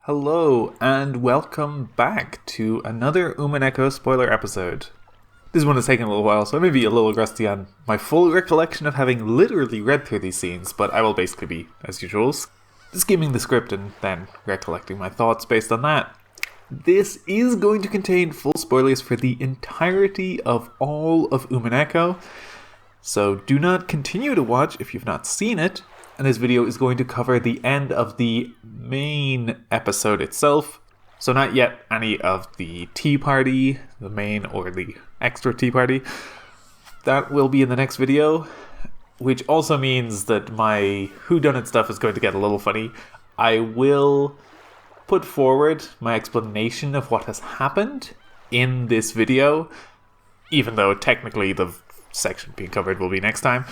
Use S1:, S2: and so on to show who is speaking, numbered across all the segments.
S1: Hello, and welcome back to another Umineko spoiler episode. This one has taken a little while, so I may be a little rusty on my full recollection of having literally read through these scenes, but I will basically be, as usual, skimming the script and then recollecting my thoughts based on that. This is going to contain full spoilers for the entirety of all of Umineko, so do not continue to watch if you've not seen it. And this video is going to cover the end of the main episode itself. So not yet any of the tea party, the main or the extra tea party. That will be in the next video. Which also means that my Howdunnit stuff is going to get a little funny. I will put forward my explanation of what has happened in this video. Even though technically the section being covered will be next time.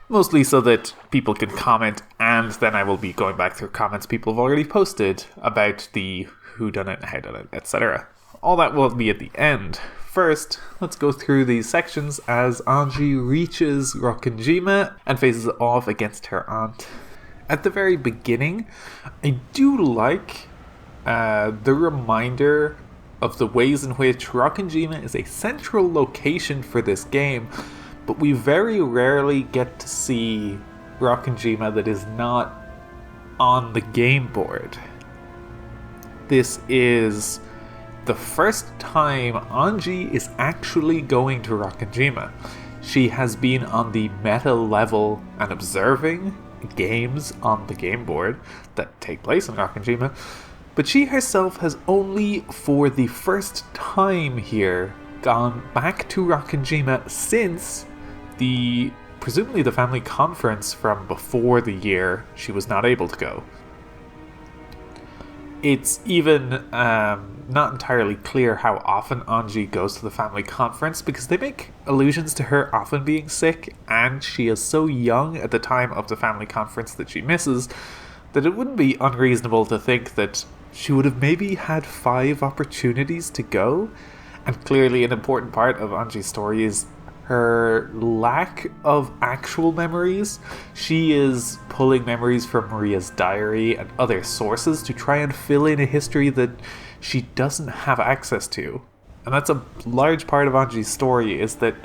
S1: Mostly so that people can comment, and then I will be going back through comments people have already posted about the Whodunit, Howdunnit, etc. All that will be at the end. First, let's go through these sections as Ange reaches Rokkenjima and faces off against her aunt. At the very beginning, I do like the reminder of the ways in which Rokkenjima is a central location for this game. But we very rarely get to see Rokkenjima that is not on the game board. This is the first time Ange is actually going to Rokkenjima. She has been on the meta level and observing games on the game board that take place in Rokkenjima, but she herself has only for the first time here gone back to Rokkenjima since presumably the family conference from before the year she was not able to go. It's even not entirely clear how often Ange goes to the family conference because they make allusions to her often being sick, and she is so young at the time of the family conference that she misses that it wouldn't be unreasonable to think that she would have maybe had 5 opportunities to go. And clearly an important part of Ange's story is her lack of actual memories. She is pulling memories from Maria's diary and other sources to try and fill in a history that she doesn't have access to. And that's a large part of Ange's story, is that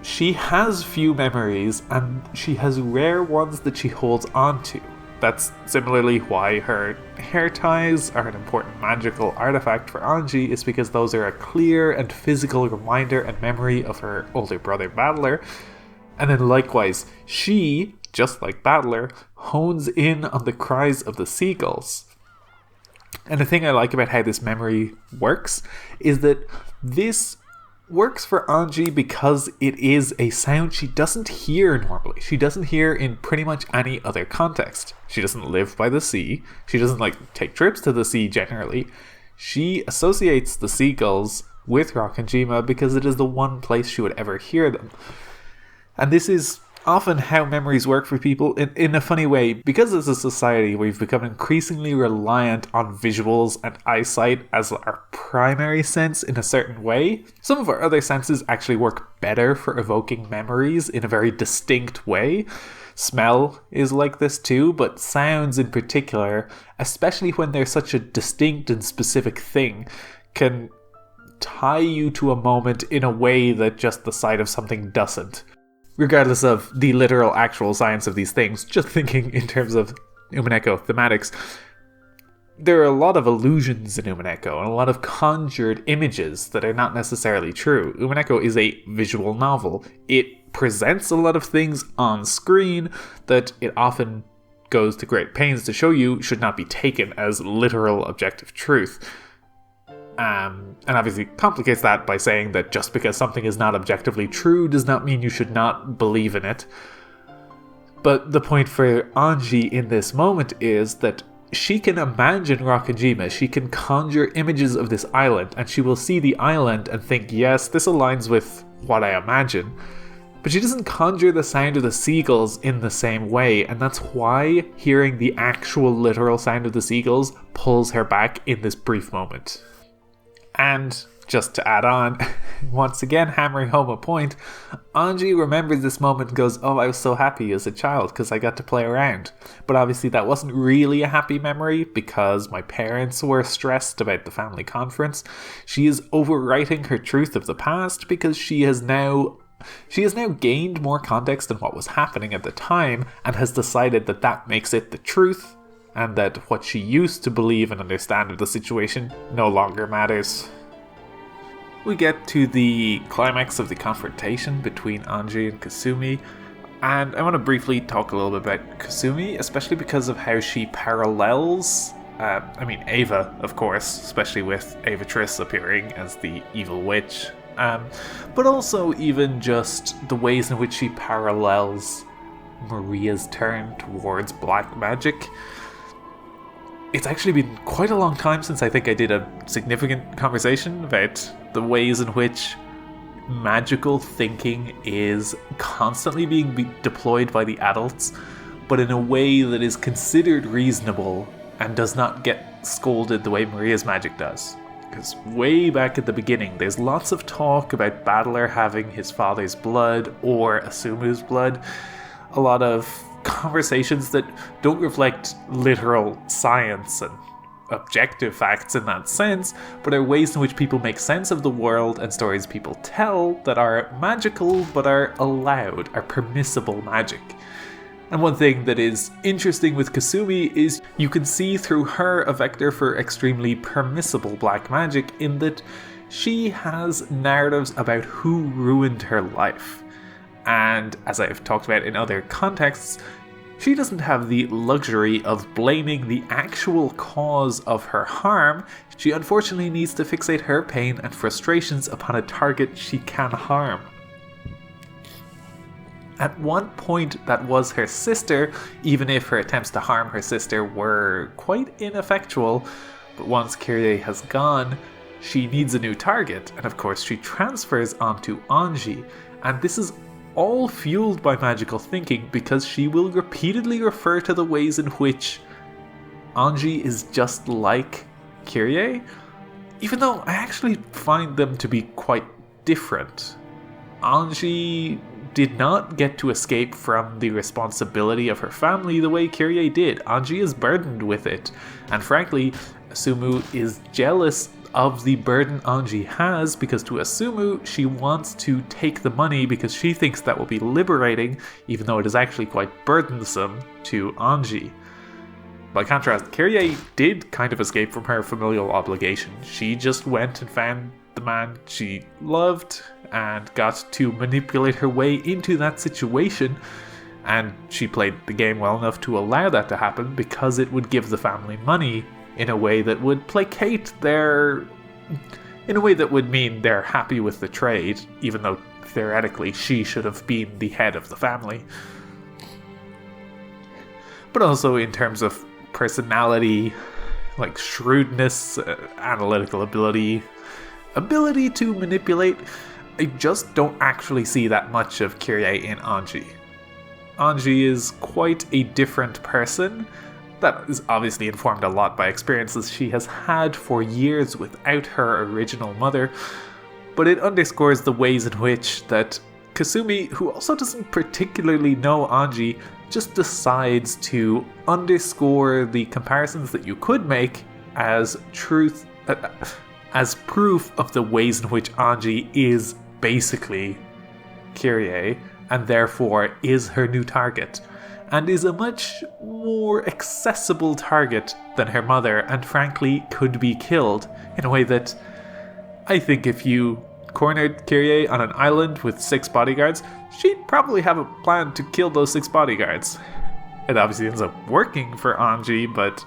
S1: she has few memories and she has rare ones that she holds on to. That's similarly why her hair ties are an important magical artifact for Ange, is because those are a clear and physical reminder and memory of her older brother Battler. And then likewise, she, just like Battler, hones in on the cries of the seagulls. And the thing I like about how this memory works is that this works for Ange because it is a sound she doesn't hear normally. She doesn't hear in pretty much any other context. She doesn't live by the sea. She doesn't take trips to the sea generally. She associates the seagulls with Rokkenjima because it is the one place she would ever hear them. And this is often how memories work for people in a funny way. Because as a society we've become increasingly reliant on visuals and eyesight as our primary sense in a certain way, some of our other senses actually work better for evoking memories in a very distinct way. Smell is like this too, but sounds in particular, especially when they're such a distinct and specific thing, can tie you to a moment in a way that just the sight of something doesn't. Regardless of the literal actual science of these things, just thinking in terms of Umineko thematics, there are a lot of illusions in Umineko and a lot of conjured images that are not necessarily true. Umineko is a visual novel. It presents a lot of things on screen that it often goes to great pains to show you should not be taken as literal objective truth. And obviously complicates that by saying that just because something is not objectively true does not mean you should not believe in it. But the point for Ange in this moment is that she can imagine Rokkenjima, she can conjure images of this island, and she will see the island and think, yes, this aligns with what I imagine. But she doesn't conjure the sound of the seagulls in the same way, and that's why hearing the actual literal sound of the seagulls pulls her back in this brief moment. And just to add on, once again hammering home a point, Ange remembers this moment and goes, "Oh, I was so happy as a child because I got to play around." But obviously that wasn't really a happy memory because my parents were stressed about the family conference. She is overwriting her truth of the past because she has now gained more context on what was happening at the time and has decided that that makes it the truth, and that what she used to believe and understand of the situation no longer matters. We get to the climax of the confrontation between Ange and Kasumi, and I want to briefly talk a little bit about Kasumi, especially because of how she parallels Ava, of course, especially with Beatrice appearing as the evil witch, but also even just the ways in which she parallels Maria's turn towards black magic. It's actually been quite a long time since I think I did a significant conversation about the ways in which magical thinking is constantly being deployed by the adults, but in a way that is considered reasonable and does not get scolded the way Maria's magic does. Because way back at the beginning, there's lots of talk about Battler having his father's blood or Asumu's blood. A lot of conversations that don't reflect literal science and objective facts in that sense, but are ways in which people make sense of the world and stories people tell that are magical but are allowed, are permissible magic. And one thing that is interesting with Kasumi is you can see through her a vector for extremely permissible black magic in that she has narratives about who ruined her life. And as I've talked about in other contexts, she doesn't have the luxury of blaming the actual cause of her harm. She unfortunately needs to fixate her pain and frustrations upon a target she can harm. At one point, that was her sister, even if her attempts to harm her sister were quite ineffectual. But once Kyrie has gone, she needs a new target, and of course she transfers onto Ange. And this is all fueled by magical thinking because she will repeatedly refer to the ways in which Ange is just like Kyrie, even though I actually find them to be quite different. Ange did not get to escape from the responsibility of her family the way Kyrie did. Ange is burdened with it, and frankly, Asumu is jealous of the burden Ange has because to Asumu, she wants to take the money because she thinks that will be liberating, even though it is actually quite burdensome to Ange. By contrast, Kyrie did kind of escape from her familial obligation. She just went and found the man she loved and got to manipulate her way into that situation, and she played the game well enough to allow that to happen because it would give the family money in a way that would placate in a way that would mean they're happy with the trade, even though theoretically she should have been the head of the family. But also in terms of personality, like shrewdness, analytical ability to manipulate, I just don't actually see that much of Kyrie in Ange. Ange is quite a different person. That is obviously informed a lot by experiences she has had for years without her original mother, but it underscores the ways in which that Kasumi, who also doesn't particularly know Ange, just decides to underscore the comparisons that you could make as truth, as proof of the ways in which Ange is basically Kyrie, and therefore is her new target, and is a much more accessible target than her mother, and frankly could be killed in a way that I think if you cornered Kyrie on an island with 6 bodyguards, she'd probably have a plan to kill those 6 bodyguards. It obviously ends up working for Ange, but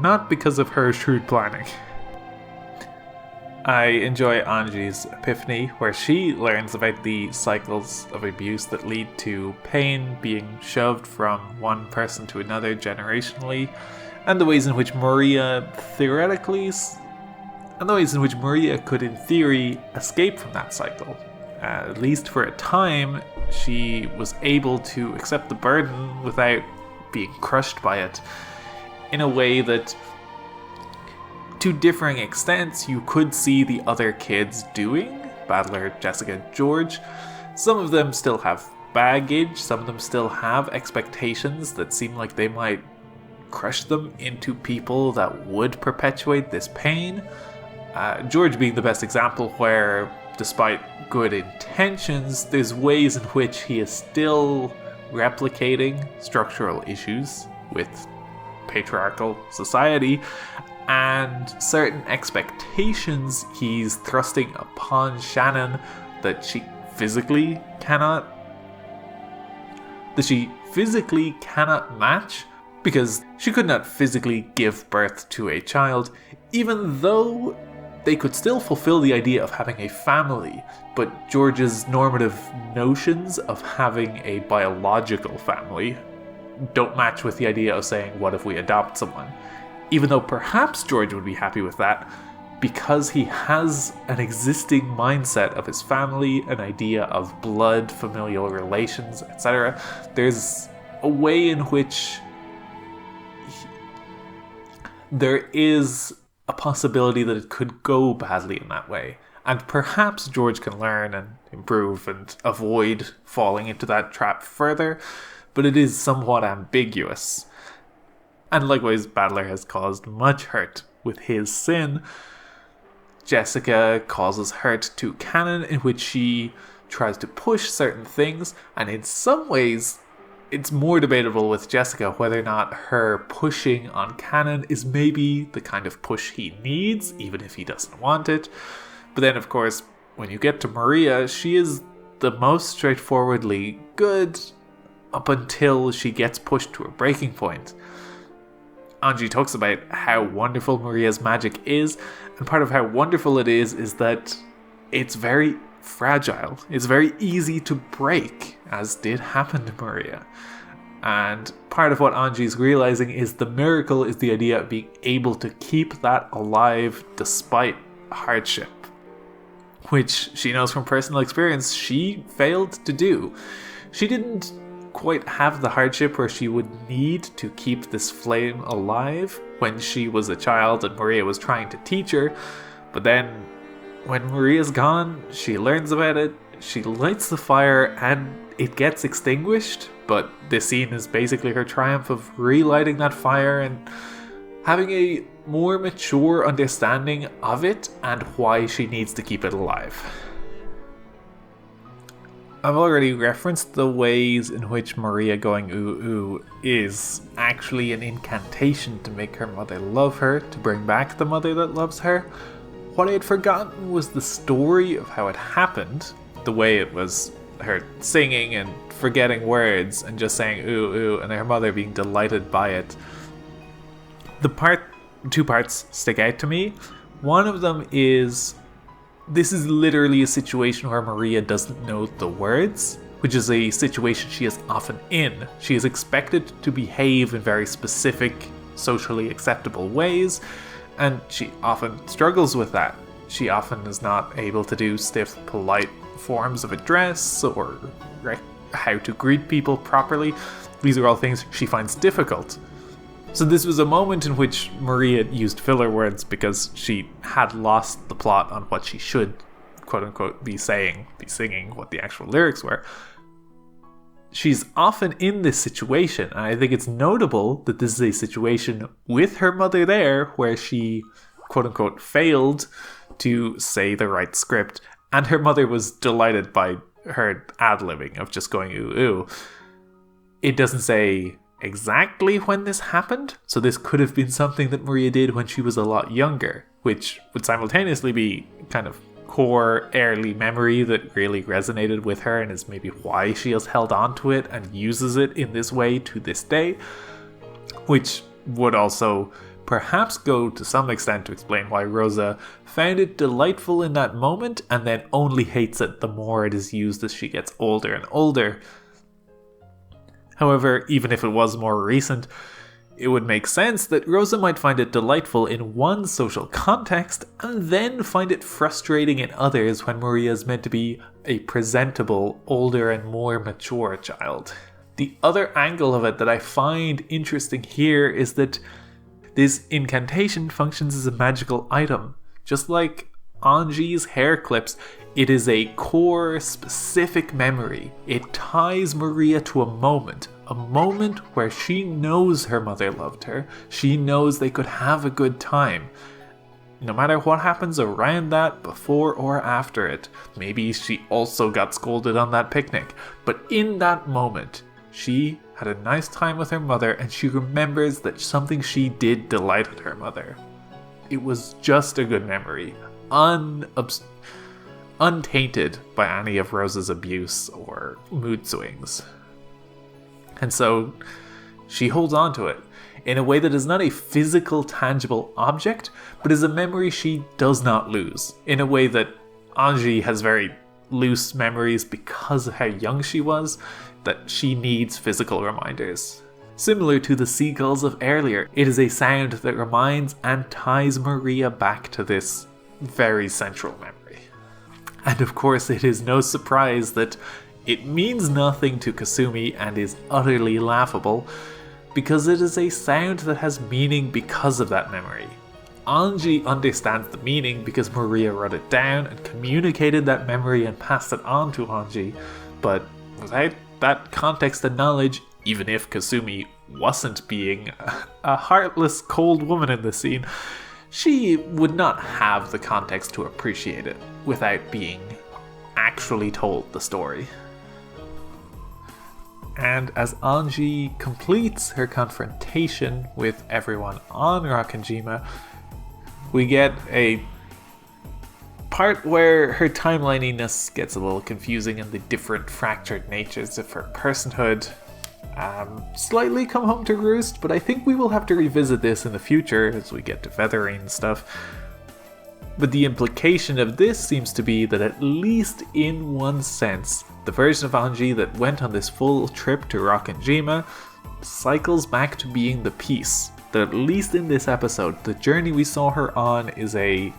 S1: not because of her shrewd planning. I enjoy Ange's epiphany, where she learns about the cycles of abuse that lead to pain being shoved from one person to another generationally, and the ways in which Maria could in theory escape from that cycle. At least for a time, she was able to accept the burden without being crushed by it, in a way that to differing extents you could see the other kids doing, Battler, Jessica, George. Some of them still have baggage, some of them still have expectations that seem like they might crush them into people that would perpetuate this pain. George being the best example, where despite good intentions, there's ways in which he is still replicating structural issues with patriarchal society and certain expectations he's thrusting upon Shannon that she physically cannot match, because she could not physically give birth to a child, even though they could still fulfill the idea of having a family. But George's normative notions of having a biological family don't match with the idea of saying, what if we adopt someone? Even though perhaps George would be happy with that, because he has an existing mindset of his family, an idea of blood, familial relations, etc. There's a way in which there is a possibility that it could go badly in that way. And perhaps George can learn and improve and avoid falling into that trap further, but it is somewhat ambiguous. And likewise, Battler has caused much hurt with his sin. Jessica causes hurt to Canon, in which she tries to push certain things, and in some ways, it's more debatable with Jessica whether or not her pushing on Canon is maybe the kind of push he needs, even if he doesn't want it. But then, of course, when you get to Maria, she is the most straightforwardly good up until she gets pushed to a breaking point. Ange talks about how wonderful Maria's magic is, and part of how wonderful it is that it's very fragile. It's very easy to break, as did happen to Maria. And part of what Ange's realizing is the miracle is the idea of being able to keep that alive despite hardship, which she knows from personal experience she failed to do. She didn't quite have the hardship where she would need to keep this flame alive when she was a child and Maria was trying to teach her, but then when Maria's gone, she learns about it, she lights the fire, and it gets extinguished, but this scene is basically her triumph of relighting that fire and having a more mature understanding of it and why she needs to keep it alive. I've already referenced the ways in which Maria going ooh ooh is actually an incantation to make her mother love her, to bring back the mother that loves her. What I had forgotten was the story of how it happened, the way it was her singing and forgetting words and just saying ooh ooh and her mother being delighted by it. Two parts stick out to me. One of them is, this is literally a situation where Maria doesn't know the words, which is a situation she is often in. She is expected to behave in very specific, socially acceptable ways, and she often struggles with that. She often is not able to do stiff, polite forms of address or how to greet people properly. These are all things she finds difficult. So this was a moment in which Maria used filler words because she had lost the plot on what she should, quote-unquote, be singing, what the actual lyrics were. She's often in this situation, and I think it's notable that this is a situation with her mother there where she, quote-unquote, failed to say the right script, and her mother was delighted by her ad-libbing of just going ooh ooh. It doesn't say exactly when this happened, so this could have been something that Maria did when she was a lot younger, which would simultaneously be kind of core early memory that really resonated with her and is maybe why she has held on to it and uses it in this way to this day, which would also perhaps go to some extent to explain why Rosa found it delightful in that moment and then only hates it the more it is used as she gets older and older. However, even if it was more recent, it would make sense that Rosa might find it delightful in one social context and then find it frustrating in others when Maria is meant to be a presentable, older and more mature child. The other angle of it that I find interesting here is that this incantation functions as a magical item. Just like Ange's hair clips, it is a core, specific memory. It ties Maria to a moment where she knows her mother loved her. She knows they could have a good time. No matter what happens around that, before or after it. Maybe she also got scolded on that picnic. But in that moment, she had a nice time with her mother, and she remembers that something she did delighted her mother. It was just a good memory, untainted by any of Rose's abuse or mood swings. And so she holds on to it in a way that is not a physical, tangible object, but is a memory she does not lose, in a way that Ange has very loose memories because of how young she was, that she needs physical reminders. Similar to the seagulls of earlier, it is a sound that reminds and ties Maria back to this very central memory. And of course, it is no surprise that it means nothing to Kasumi and is utterly laughable, because it is a sound that has meaning because of that memory. Ange understands the meaning because Maria wrote it down and communicated that memory and passed it on to Ange, but without that context and knowledge, even if Kasumi wasn't being a heartless, cold woman in this scene, she would not have the context to appreciate it without being actually told the story. And as Ange completes her confrontation with everyone on Rokkenjima, we get a part where her timelininess gets a little confusing and the different fractured natures of her personhood slightly come home to roost, but I think we will have to revisit this in the future as we get to feathering and stuff. But the implication of this seems to be that at least in one sense, the version of Ange that went on this full trip to Rokkenjima cycles back to being the piece. That at least in this episode, the journey we saw her on is an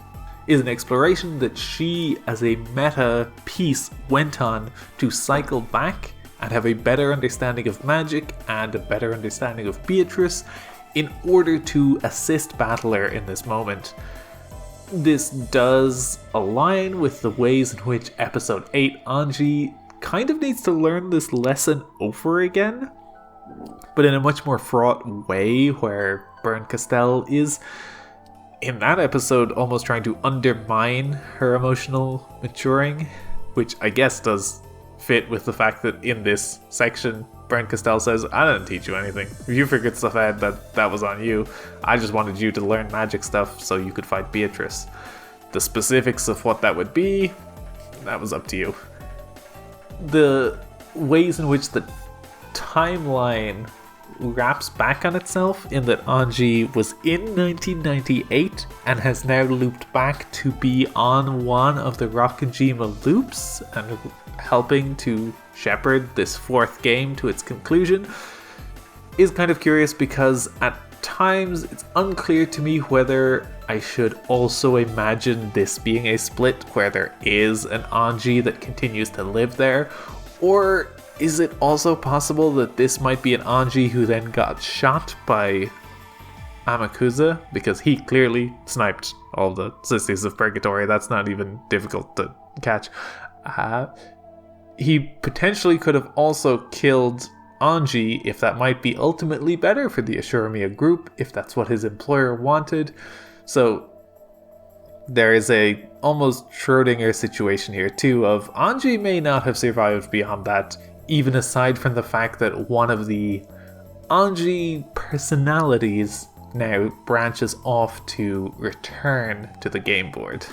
S1: exploration that she, as a meta piece, went on to cycle back and have a better understanding of magic and a better understanding of Beatrice in order to assist Battler in this moment. This does align with the ways in which episode 8 Ange kind of needs to learn this lesson over again, but in a much more fraught way, where Bernkastel is, in that episode, almost trying to undermine her emotional maturing, which I guess does fit with the fact that in this section, Bernkastel says, I didn't teach you anything. If you figured stuff out, that was on you. I just wanted you to learn magic stuff so you could fight Beatrice. The specifics of what that would be, that was up to you. The ways in which the timeline wraps back on itself, in that Ange was in 1998 and has now looped back to be on one of the Rokkenjima loops and helping to shepherd this fourth game to its conclusion, is kind of curious, because at times it's unclear to me whether I should also imagine this being a split where there is an Ange that continues to live there, or is it also possible that this might be an Ange who then got shot by Amakusa, because he clearly sniped all the Sisters of Purgatory. That's not even difficult to catch. He potentially could have also killed Ange, if that might be ultimately better for the Ashuramiya group, if that's what his employer wanted. So there is a almost Schrödinger situation here too, of Ange may not have survived beyond that, even aside from the fact that one of the Ange personalities now branches off to return to the game board.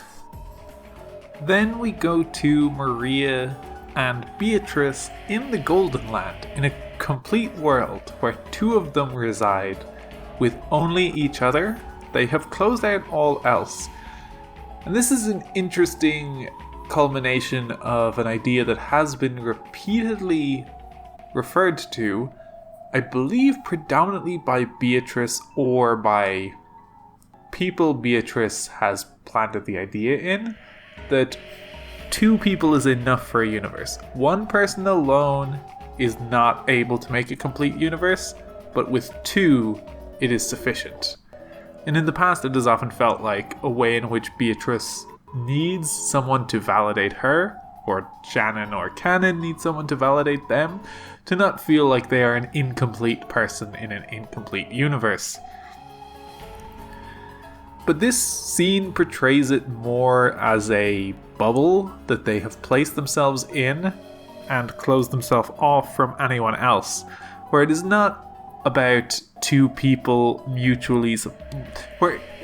S1: Then we go to Maria and Beatrice in the Golden Land, in a complete world where two of them reside with only each other. They have closed out all else. And this is an interesting culmination of an idea that has been repeatedly referred to, I believe predominantly by Beatrice or by people Beatrice has planted the idea in, that two people is enough for a universe. One person alone is not able to make a complete universe, but with two, it is sufficient. And in the past, it has often felt like a way in which Beatrice needs someone to validate her, or Shannon or Canon needs someone to validate them, to not feel like they are an incomplete person in an incomplete universe. But this scene portrays it more as a bubble that they have placed themselves in and closed themselves off from anyone else, where it is not about two people mutually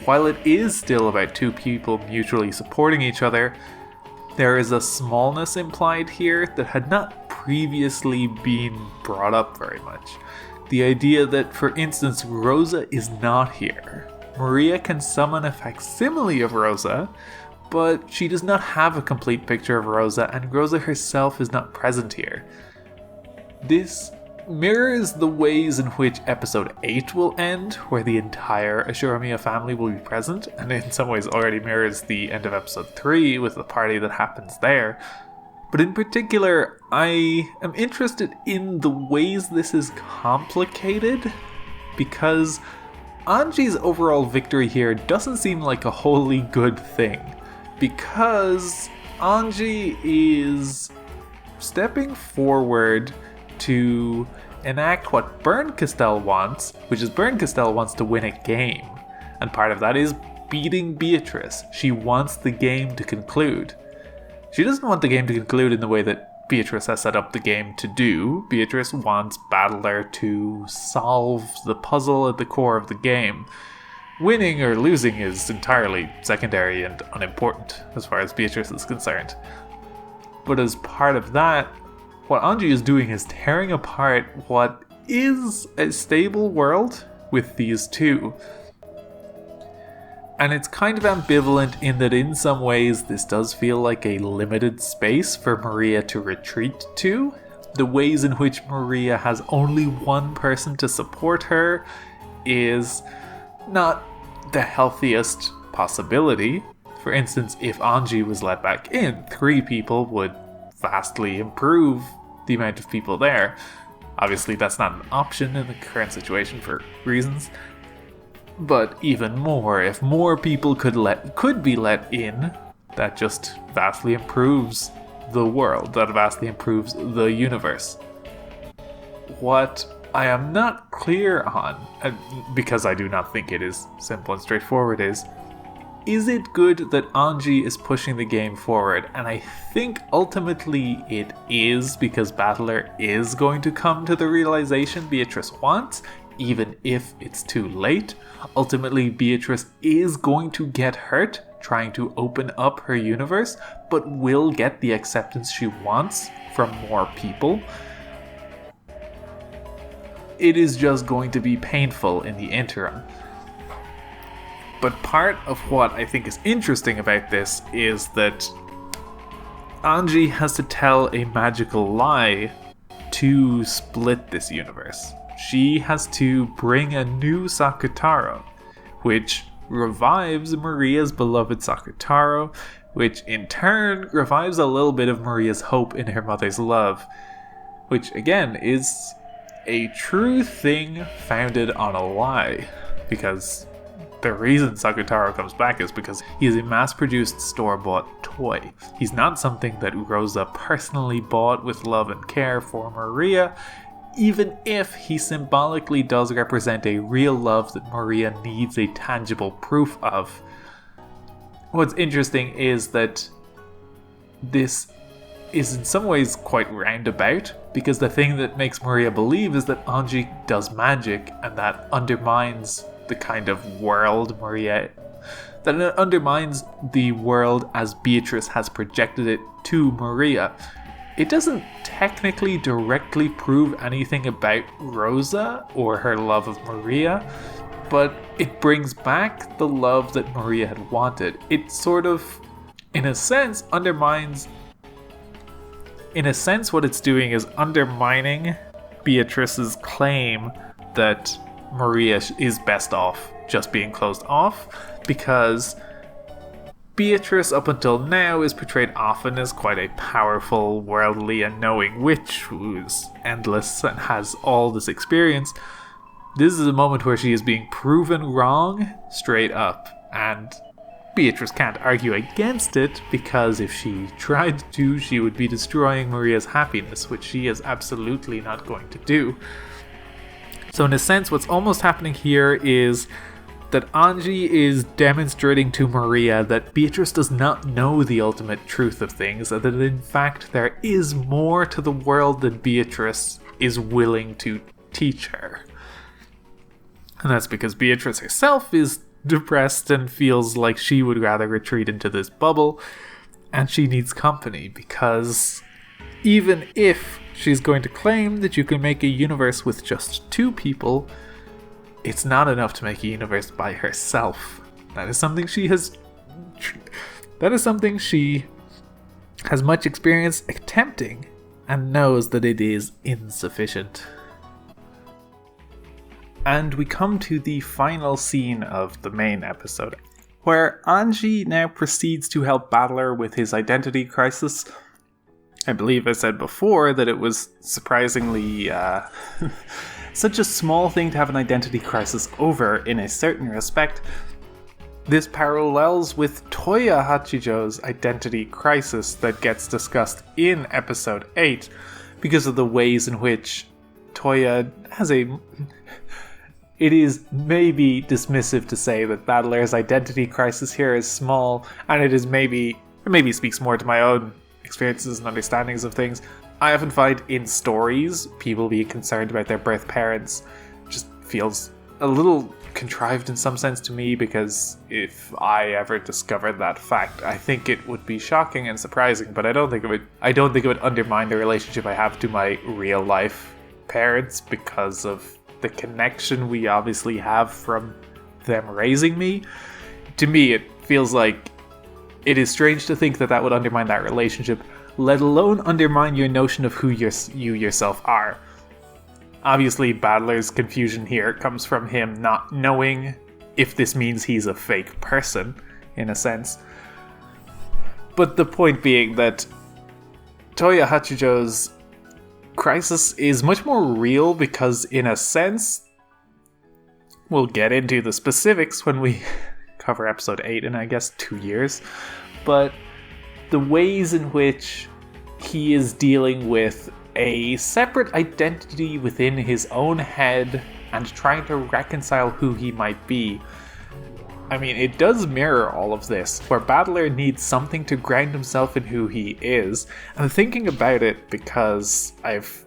S1: while it is still about two people mutually supporting each other, there is a smallness implied here that had not previously been brought up very much. The idea that, for instance, Rosa is not here. Maria can summon a facsimile of Rosa, but she does not have a complete picture of Rosa, and Rosa herself is not present here. This mirrors the ways in which episode 8 will end, where the entire Ashura family will be present, and in some ways already mirrors the end of episode 3 with the party that happens there. But in particular, I am interested in the ways this is complicated, because Ange's overall victory here doesn't seem like a wholly good thing, because Ange is stepping forward to enact what Bernkastel wants, which is Bernkastel wants to win a game. And part of that is beating Beatrice. She wants the game to conclude. She doesn't want the game to conclude in the way that Beatrice has set up the game to do. Beatrice wants Battler to solve the puzzle at the core of the game. Winning or losing is entirely secondary and unimportant as far as Beatrice is concerned. But as part of that, what Ange is doing is tearing apart what is a stable world with these two. And it's kind of ambivalent in that in some ways this does feel like a limited space for Maria to retreat to. The ways in which Maria has only one person to support her is not the healthiest possibility. For instance, if Ange was let back in, 3 people would vastly improve the amount of people there. Obviously that's not an option in the current situation for reasons. But even more, if more people could be let in, that just vastly improves the world, that vastly improves the universe. What I am not clear on, because I do not think it is simple and straightforward, is it good that Ange is pushing the game forward? And I think ultimately it is, because Battler is going to come to the realization Beatrice wants, even if it's too late. Ultimately, Beatrice is going to get hurt trying to open up her universe, but will get the acceptance she wants from more people. It is just going to be painful in the interim. But part of what I think is interesting about this is that Ange has to tell a magical lie to split this universe. She has to bring a new Sakutaro, which revives Maria's beloved Sakutaro, which in turn revives a little bit of Maria's hope in her mother's love, which again is a true thing founded on a lie, because the reason Sakutaro comes back is because he is a mass-produced store-bought toy. He's not something that Rosa personally bought with love and care for Maria, even if he symbolically does represent a real love that Maria needs a tangible proof of. What's interesting is that this is in some ways quite roundabout, because the thing that makes Maria believe is that Ange does magic, and that undermines the kind of world that it undermines the world as Beatrice has projected it to Maria. It doesn't technically directly prove anything about Rosa or her love of Maria, but it brings back the love that Maria had wanted. It sort of, in a sense, undermines... In a sense, what it's doing is undermining Beatrice's claim that Maria is best off just being closed off, because Beatrice up until now is portrayed often as quite a powerful, worldly and knowing witch who is endless and has all this experience. This is a moment where she is being proven wrong straight up, and Beatrice can't argue against it, because if she tried to, she would be destroying Maria's happiness, which she is absolutely not going to do. So in a sense, what's almost happening here is that Ange is demonstrating to Maria that Beatrice does not know the ultimate truth of things, and that in fact there is more to the world than Beatrice is willing to teach her. And that's because Beatrice herself is depressed and feels like she would rather retreat into this bubble, and she needs company, because even if she's going to claim that you can make a universe with just 2 people, it's not enough to make a universe by herself. That is something she has much experience attempting, and knows that it is insufficient. And we come to the final scene of the main episode, where Ange now proceeds to help Battler with his identity crisis. I believe I said before that it was surprisingly such a small thing to have an identity crisis over in a certain respect. This parallels with Toya Hachijo's identity crisis that gets discussed in episode 8, because of the ways in which Toya has a... It is maybe dismissive to say that Battler's identity crisis here is small, and it maybe speaks more to my own experiences and understandings of things. I often find in stories, people being concerned about their birth parents just feels a little contrived in some sense to me, because if I ever discovered that fact, I think it would be shocking and surprising, but I don't think it would undermine the relationship I have to my real life parents, because of the connection we obviously have from them raising me. To me, it feels like it is strange to think that that would undermine that relationship, let alone undermine your notion of who you yourself are. Obviously, Battler's confusion here comes from him not knowing if this means he's a fake person, in a sense. But the point being that Toya Hachijo's crisis is much more real, because in a sense, we'll get into the specifics when we cover episode 8 in I guess 2 years, but the ways in which he is dealing with a separate identity within his own head and trying to reconcile who he might be. I mean, it does mirror all of this, where Battler needs something to ground himself in who he is. And thinking about it, because I've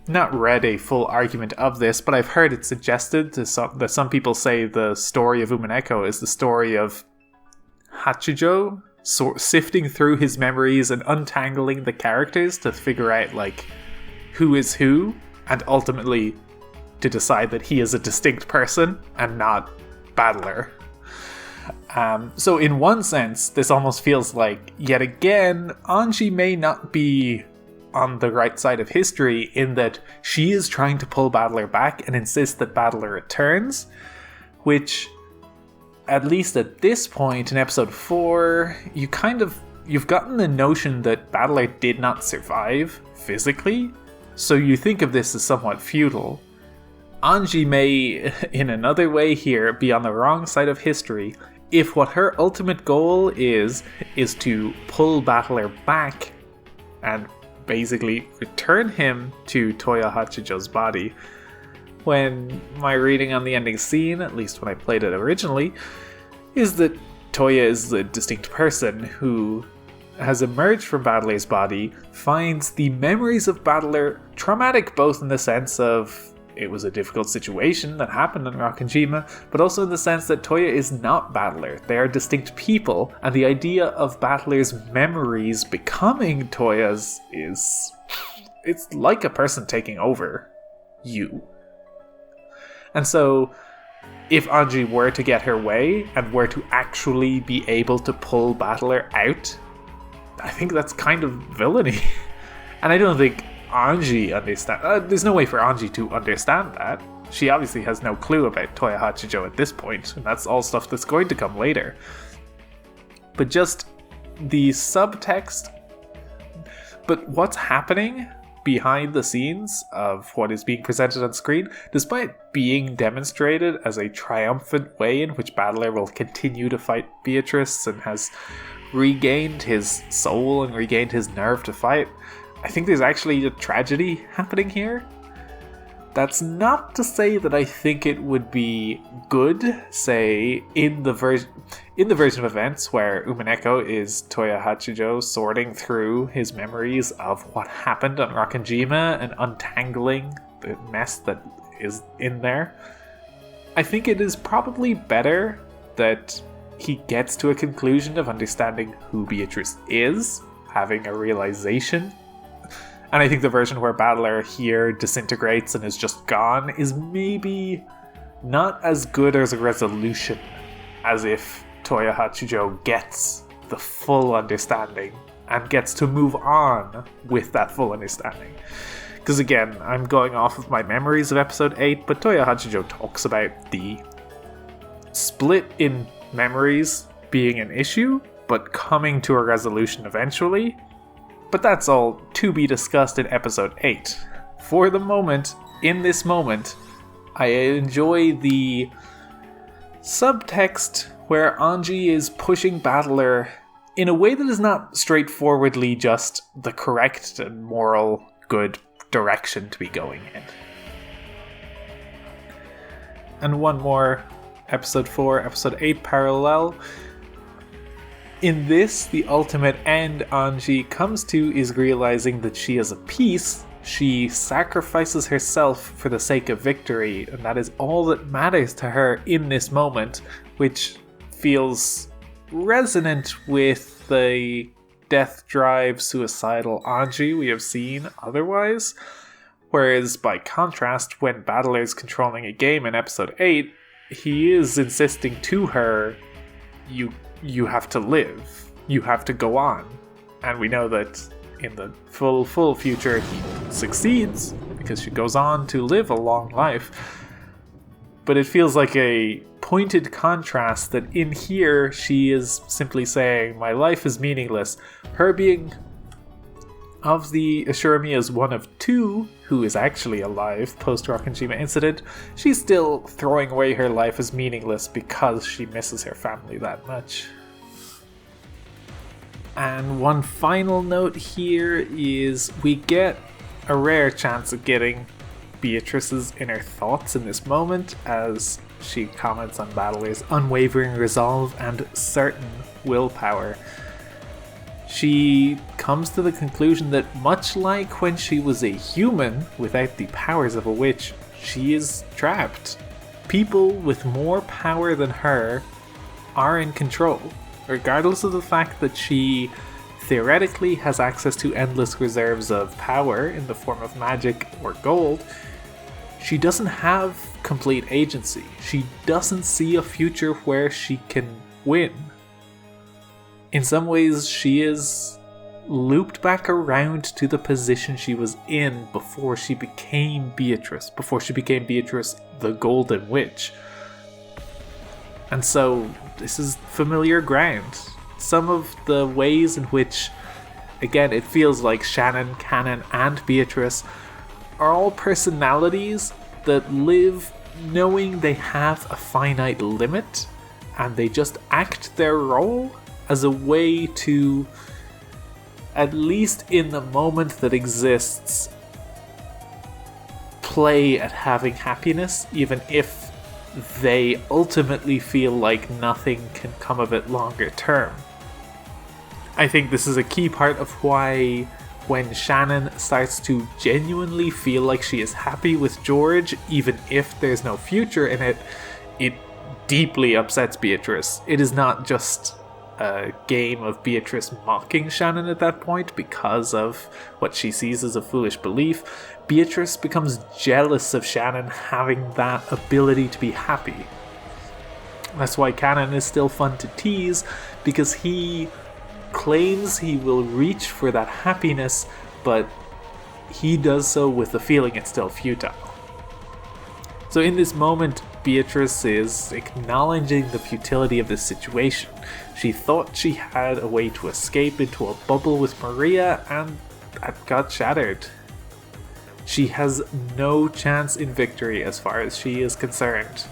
S1: not read a full argument of this, but I've heard it suggested that some people say the story of Umineko is the story of Hachijo sifting through his memories and untangling the characters to figure out, like, who is who, and ultimately to decide that he is a distinct person and not Battler. So in one sense, this almost feels like, yet again, Ange may not be on the right side of history, in that she is trying to pull Battler back and insist that Battler returns, which, at least at this point in episode 4, you've gotten the notion that Battler did not survive physically, so you think of this as somewhat futile. Ange may, in another way here, be on the wrong side of history, if what her ultimate goal is to pull Battler back and basically return him to Toya Hachijo's body. When my reading on the ending scene, at least when I played it originally, is that Toya is a distinct person who has emerged from Battler's body, finds the memories of Battler traumatic, both in the sense of it was a difficult situation that happened in Rokkenjima, but also in the sense that Toya is not Battler. They are distinct people, and the idea of Battler's memories becoming Toya's it's like a person taking over you. And so, if Ange were to get her way, and were to actually be able to pull Battler out, I think that's kind of villainy. And I don't think Ange understand. There's no way for Ange to understand that. She obviously has no clue about Toya Hachijo at this point, and that's all stuff that's going to come later. But just the subtext. But what's happening behind the scenes of what is being presented on screen, despite being demonstrated as a triumphant way in which Battler will continue to fight Beatrice and has regained his soul and regained his nerve to fight, I think there's actually a tragedy happening here. That's not to say that I think it would be good, say, in the version of events where Umineko is Toya Hachijo sorting through his memories of what happened on Rokkenjima and untangling the mess that is in there. I think it is probably better that he gets to a conclusion of understanding who Beatrice is, having a realization. And I think the version where Battler here disintegrates and is just gone is maybe not as good as a resolution as if Toya Hachijo gets the full understanding and gets to move on with that full understanding. Because again, I'm going off of my memories of episode 8, but Toya Hachijo talks about the split in memories being an issue, but coming to a resolution eventually. But that's all to be discussed in episode 8. For the moment, in this moment, I enjoy the subtext where Ange is pushing Battler in a way that is not straightforwardly just the correct and moral good direction to be going in. And one more episode 4, episode 8 parallel. In this, the ultimate end Ange comes to is realizing that she is a piece. She sacrifices herself for the sake of victory, and that is all that matters to her in this moment, which feels resonant with the death drive, suicidal Ange we have seen otherwise. Whereas, by contrast, when Battler is controlling a game in episode 8, he is insisting to her, you have to live. You have to go on. And we know that in the full future he succeeds because she goes on to live a long life. But it feels like a pointed contrast that in here she is simply saying, my life is meaningless. Her being of the Ashurami as one of 2 who is actually alive post Rokkenjima incident, she's still throwing away her life as meaningless because she misses her family that much. And one final note here is we get a rare chance of getting Beatrice's inner thoughts in this moment as she comments on Battler's unwavering resolve and certain willpower. She comes to the conclusion that much like when she was a human without the powers of a witch, she is trapped. People with more power than her are in control, regardless of the fact that she theoretically has access to endless reserves of power in the form of magic or gold. She doesn't have complete agency. She doesn't see a future where she can win. In some ways, she is looped back around to the position she was in before she became Beatrice, the Golden Witch. And so, this is familiar ground. Some of the ways in which, again, it feels like Shannon, Canon, and Beatrice are all personalities that live knowing they have a finite limit, and they just act their role as a way to, at least in the moment that exists, play at having happiness, even if they ultimately feel like nothing can come of it longer term. I think this is a key part of why when Shannon starts to genuinely feel like she is happy with George, even if there's no future in it, it deeply upsets Beatrice. It is not just a game of Beatrice mocking Shannon at that point because of what she sees as a foolish belief. Beatrice becomes jealous of Shannon having that ability to be happy. That's why Canon is still fun to tease, because he claims he will reach for that happiness, but he does so with the feeling it's still futile. So in this moment, Beatrice is acknowledging the futility of this situation. She thought she had a way to escape into a bubble with Maria, and that got shattered. She has no chance in victory as far as she is concerned.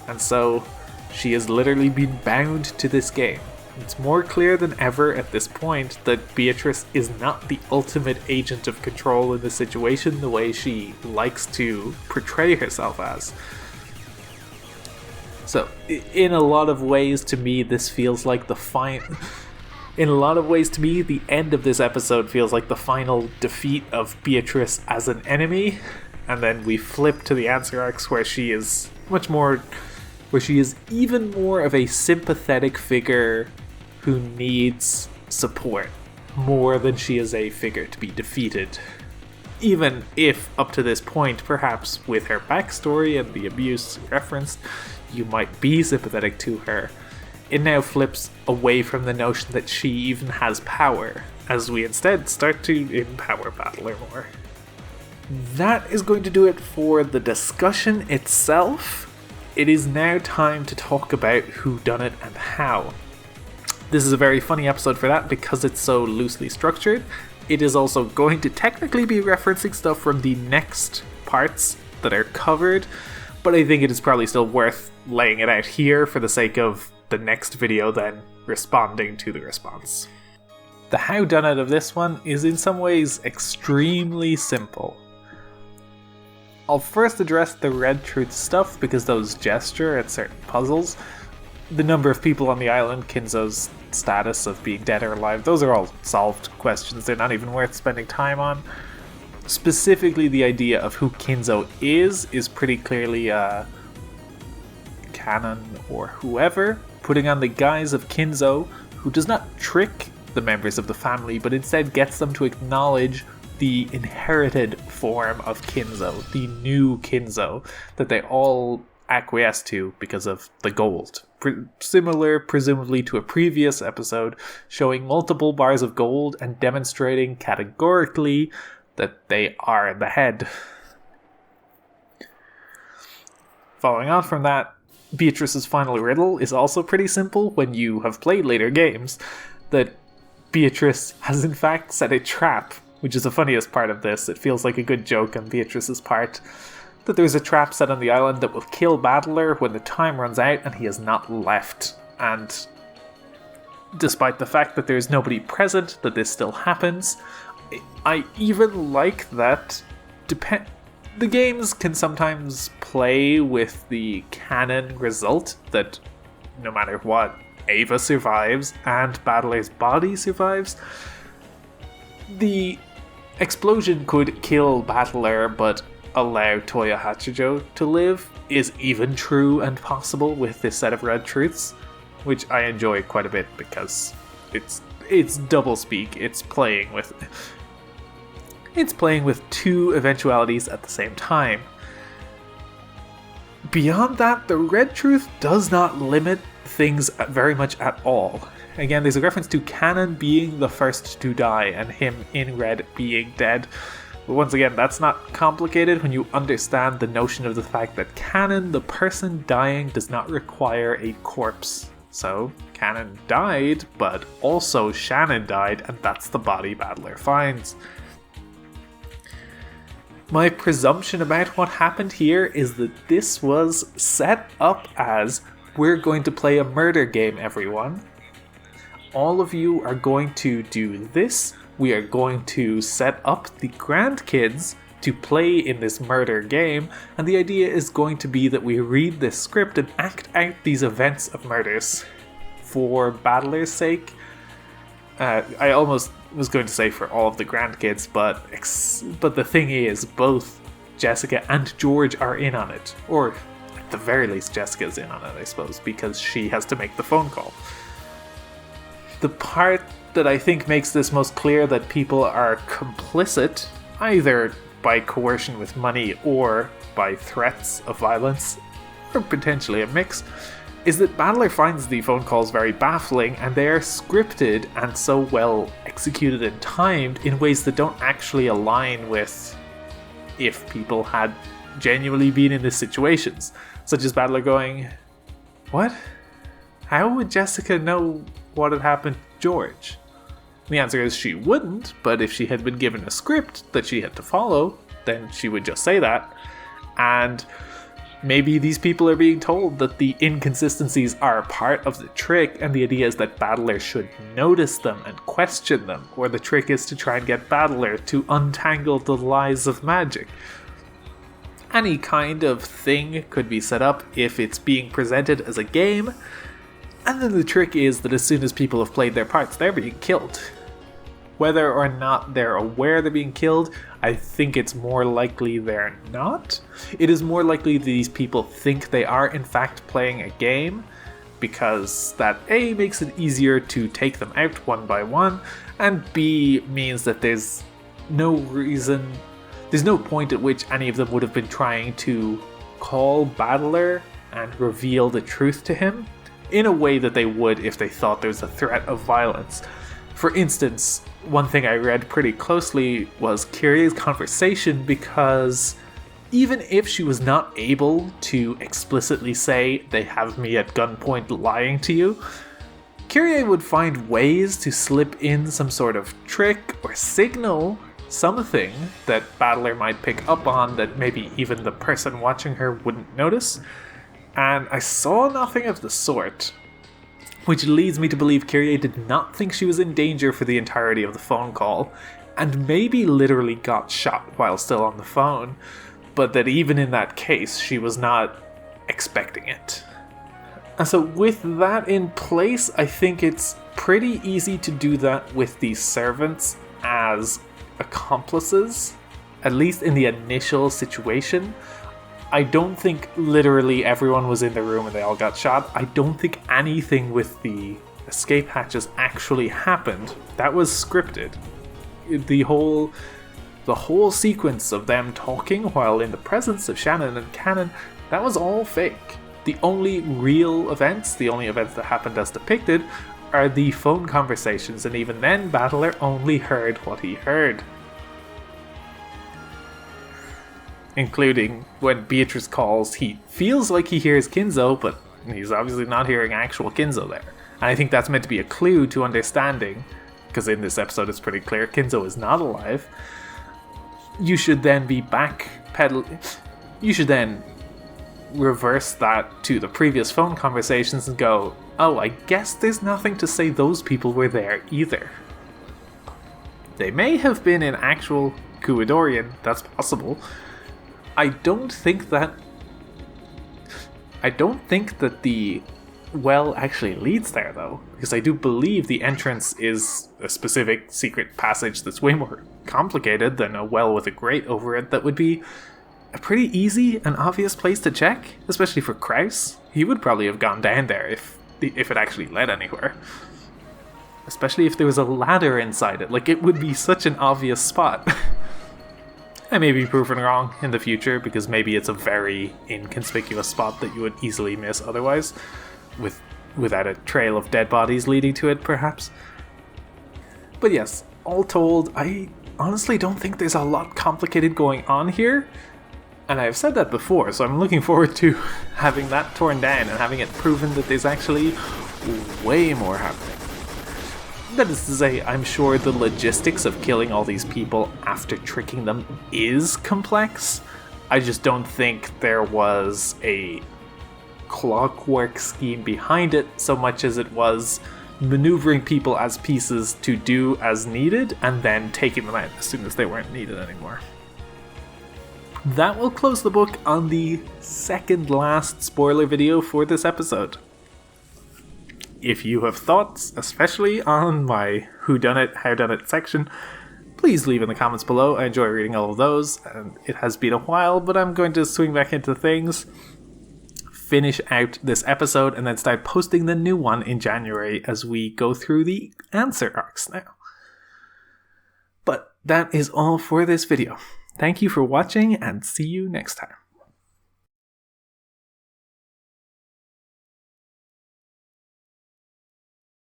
S1: And so, she has literally been bound to this game. It's more clear than ever at this point that Beatrice is not the ultimate agent of control in the situation the way she likes to portray herself as. So, in a lot of ways to me, this feels like in a lot of ways to me, the end of this episode feels like the final defeat of Beatrice as an enemy, and then we flip to the answer arcs where she is even more of a sympathetic figure who needs support, more than she is a figure to be defeated. Even if, up to this point, perhaps with her backstory and the abuse referenced, you might be sympathetic to her, it now flips away from the notion that she even has power, as we instead start to empower Battler more. That is going to do it for the discussion itself. It is now time to talk about whodunit and how. This is a very funny episode for that because it's so loosely structured. It is also going to technically be referencing stuff from the next parts that are covered, but I think it is probably still worth laying it out here for the sake of the next video then responding to the response. The howdunnit of this one is in some ways extremely simple. I'll first address the red truth stuff because those gesture at certain puzzles. The number of people on the island, Kinzo's status of being dead or alive, those are all solved questions. They're not even worth spending time on. Specifically, the idea of who Kinzo is pretty clearly Canon or whoever, putting on the guise of Kinzo, who does not trick the members of the family, but instead gets them to acknowledge the inherited form of Kinzo, the new Kinzo, that they all acquiesce to because of the gold. Similar, presumably, to a previous episode, showing multiple bars of gold and demonstrating categorically that they are in the head. Following on from that, Beatrice's final riddle is also pretty simple when you have played later games, that Beatrice has in fact set a trap, which is the funniest part of this. It feels like a good joke on Beatrice's part, that there's a trap set on the island that will kill Battler when the time runs out and he has not left. And despite the fact that there's nobody present, that this still happens. I even like that the games can sometimes play with the canon result that no matter what, Ava survives and Battler's body survives. The explosion could kill Battler but allow Toya Hachijo to live is even true and possible with this set of red truths, which I enjoy quite a bit because it's doublespeak. It's playing with two eventualities at the same time. Beyond that, the red truth does not limit things very much at all. Again, there's a reference to Canon being the first to die and him in red being dead. But once again, that's not complicated when you understand the notion of the fact that Canon, the person dying, does not require a corpse. So, Canon died, but also Shannon died, and that's the body Battler finds. My presumption about what happened here is that this was set up as, we're going to play a murder game, everyone. All of you are going to do this. We are going to set up the grandkids to play in this murder game, and the idea is going to be that we read this script and act out these events of murders. For Battler's sake, I almost was going to say for all of the grandkids, but the thing is, both Jessica and George are in on it. Or, at the very least, Jessica's in on it, I suppose, because she has to make the phone call. The part that I think makes this most clear that people are complicit, either by coercion with money or by threats of violence, or potentially a mix, is that Battler finds the phone calls very baffling, and they are scripted and so well executed and timed in ways that don't actually align with if people had genuinely been in these situations. Such as Battler going, "What? How would Jessica know what had happened to George?" The answer is she wouldn't, but if she had been given a script that she had to follow, then she would just say that. And maybe these people are being told that the inconsistencies are a part of the trick, and the idea is that Battler should notice them and question them, or the trick is to try and get Battler to untangle the lies of magic. Any kind of thing could be set up if it's being presented as a game, and then the trick is that as soon as people have played their parts, they're being killed. Whether or not they're aware they're being killed, I think it's more likely they're not. It is more likely these people think they are in fact playing a game, because that A, makes it easier to take them out one by one, and B, means that there's no point at which any of them would have been trying to call Battler and reveal the truth to him in a way that they would if they thought there was a threat of violence. For instance, one thing I read pretty closely was Kyrie's conversation, because even if she was not able to explicitly say, "They have me at gunpoint lying to you," Kyrie would find ways to slip in some sort of trick or signal, something that Battler might pick up on that maybe even the person watching her wouldn't notice. And I saw nothing of the sort, which leads me to believe Kyrie did not think she was in danger for the entirety of the phone call, and maybe literally got shot while still on the phone, but that even in that case, she was not expecting it. And so with that in place, I think it's pretty easy to do that with these servants as accomplices, at least in the initial situation. I don't think literally everyone was in the room and they all got shot. I don't think anything with the escape hatches actually happened. That was scripted. The whole sequence of them talking while in the presence of Shannon and Cannon, that was all fake. The only real events, the only events that happened as depicted, are the phone conversations, and even then Battler only heard what he heard. Including when Beatrice calls, he feels like he hears Kinzo, but he's obviously not hearing actual Kinzo there. And I think that's meant to be a clue to understanding, because in this episode it's pretty clear Kinzo is not alive. You should then be you should then reverse that to the previous phone conversations and go, oh, I guess there's nothing to say those people were there either. They may have been in actual Kuidorian, that's possible. I don't think that the well actually leads there, though, because I do believe the entrance is a specific secret passage that's way more complicated than a well with a grate over it that would be a pretty easy and obvious place to check, especially for Kraus. He would probably have gone down there if it actually led anywhere. Especially if there was a ladder inside it, like it would be such an obvious spot. I may be proven wrong in the future, because maybe it's a very inconspicuous spot that you would easily miss otherwise, without a trail of dead bodies leading to it, perhaps. But yes, all told, I honestly don't think there's a lot complicated going on here, and I've said that before, so I'm looking forward to having that torn down and having it proven that there's actually way more happening. That is to say, I'm sure the logistics of killing all these people after tricking them is complex. I just don't think there was a clockwork scheme behind it so much as it was maneuvering people as pieces to do as needed and then taking them out as soon as they weren't needed anymore. That will close the book on the second last spoiler video for this episode. If you have thoughts, especially on my Howdunnit section, please leave in the comments below. I enjoy reading all of those, and it has been a while, but I'm going to swing back into things, finish out this episode, and then start posting the new one in January as we go through the answer arcs now. But that is all for this video. Thank you for watching, and see you next time.